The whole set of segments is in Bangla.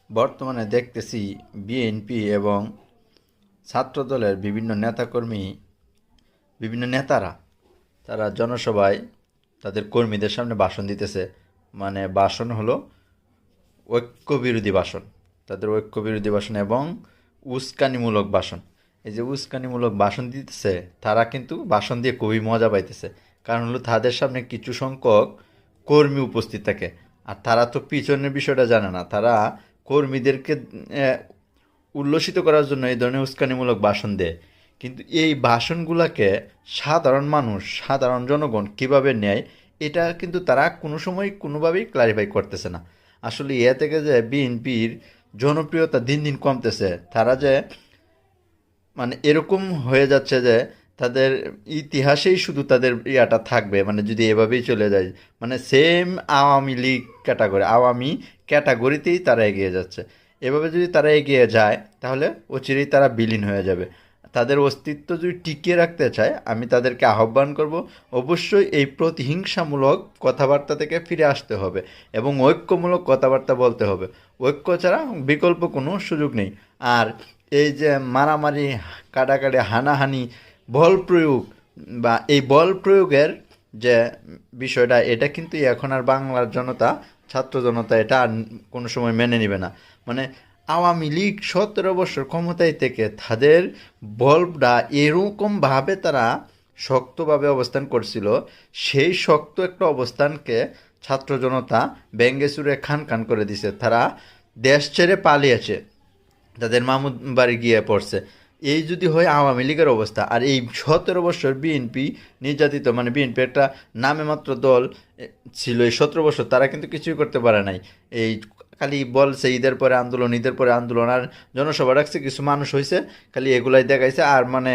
বর্তমানে দেখতেছি বিএনপি এবং ছাত্রদলের বিভিন্ন নেতাকর্মী, বিভিন্ন নেতারা তারা জনসভায় তাদের কর্মীদের সামনে ভাষণ দিতেছে। মানে ভাষণ হলো ঐক্য বিরোধী ভাষণ, তাদের ঐক্য বিরোধী ভাষণ এবং উস্কানিমূলক ভাষণ। এই যে উস্কানিমূলক ভাষণ দিতেছে, তারা কিন্তু ভাষণ দিয়ে খুবই মজা পাইতেছে। কারণ হলো তাদের সামনে কিছু সংখ্যক কর্মী উপস্থিত থাকে, আর তারা তো পিছনের বিষয়টা জানে না। তারা কর্মীদেরকে উল্লসিত করার জন্য এই ধরনের উস্কানিমূলক ভাষণ দেয়। কিন্তু এই ভাষণগুলোকে সাধারণ মানুষ, সাধারণ জনগণ কিভাবে নেয়, এটা কিন্তু তারা কোনো সময় কোনোভাবেই ক্লারিফাই করতেছে না। আসলে এ থেকে যে বিএনপির জনপ্রিয়তা দিন দিন কমতেছে, তারা যে মানে এরকম হয়ে যাচ্ছে যে তাদের ইতিহাসেই শুধু তাদের ইয়াটা থাকবে, মানে যদি এভাবেই চলে যায়, মানে সেম আওয়ামী লীগ ক্যাটাগরি, আওয়ামী ক্যাটাগরিতেই তারা এগিয়ে যাচ্ছে। এভাবে যদি তারা এগিয়ে যায় তাহলে অচিরেই তারা বিলীন হয়ে যাবে। তাদের অস্তিত্ব যদি টিকিয়ে রাখতে চায়, আমি তাদেরকে আহ্বান করব অবশ্যই এই প্রতিহিংসামূলক কথাবার্তা থেকে ফিরে আসতে হবে এবং ঐক্যমূলক কথাবার্তা বলতে হবে। ঐক্য ছাড়া বিকল্প কোনো সুযোগ নেই। আর এই যে মারামারি, কাটাকাটি, হানাহানি, বল প্রয়োগ বা এই বল প্রয়োগের যে বিষয়টা, এটা কিন্তু এখন আর বাংলার জনতা, ছাত্র জনতা এটা আর কোনো সময় মেনে নেবে না। মানে আওয়ামী লীগ 17 বছর ক্ষমতায় থেকে তাদের বলটা এরকমভাবে তারা শক্তভাবে অবস্থান করছিল, সেই শক্ত একটা অবস্থানকে ছাত্র জনতা ব্যঙ্গে চুরে খান খান করে দিছে। তারা দেশ ছেড়ে পালিয়েছে, তাদের মামুদ বাড়ি গিয়ে পড়ছে। এই যদি হয় আওয়ামী লীগের অবস্থা, আর এই 17 বছর বিএনপি নির্যাতিত, মানে বিএনপি একটা নামে মাত্র দল ছিল এই 17 বছর, তারা কিন্তু কিছুই করতে পারে নাই। এই খালি বলছে ঈদের পরে আন্দোলন, ঈদের পরে আন্দোলন, আর জনসভা রাখছে, কিছু মানুষ হয়েছে, খালি এগুলাই দেখাইছে। আর মানে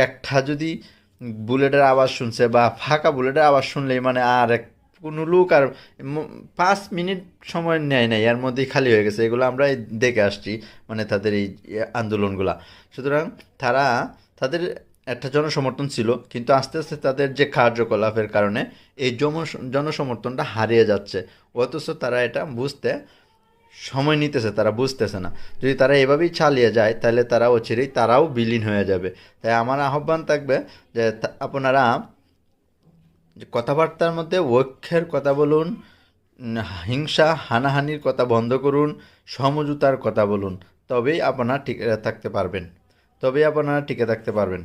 একটা যদি বুলেটের আওয়াজ শুনছে বা ফাঁকা বুলেটের আওয়াজ শুনলেই মানে আর কোনো লোক আর 5 মিনিট সময় নেয় নাই, এর মধ্যেই খালি হয়ে গেছে। এগুলো আমরা দেখে আসছি, মানে তাদের এই আন্দোলনগুলা। সুতরাং তারা, তাদের একটা জনসমর্থন ছিল, কিন্তু আস্তে আস্তে তাদের যে কার্যকলাপের কারণে এই জনসমর্থনটা হারিয়ে যাচ্ছে। অথচ তারা এটা বুঝতে সময় নিতেছে, তারা বুঝতেছে না। যদি তারা এভাবেই চালিয়ে যায় তাহলে তারা অচিরেই তারাও বিলীন হয়ে যাবে। তাই আমার আহ্বান থাকবে যে আপনারা যে কথাবার্তার মধ্যে ঐক্যের কথা বলুন, হিংসা হানাহানির কথা বন্ধ করুন, সমঝোতার কথা বলুন। তবেই আপনারা টিকে থাকতে পারবেন, তবেই আপনারা টিকে থাকতে পারবেন।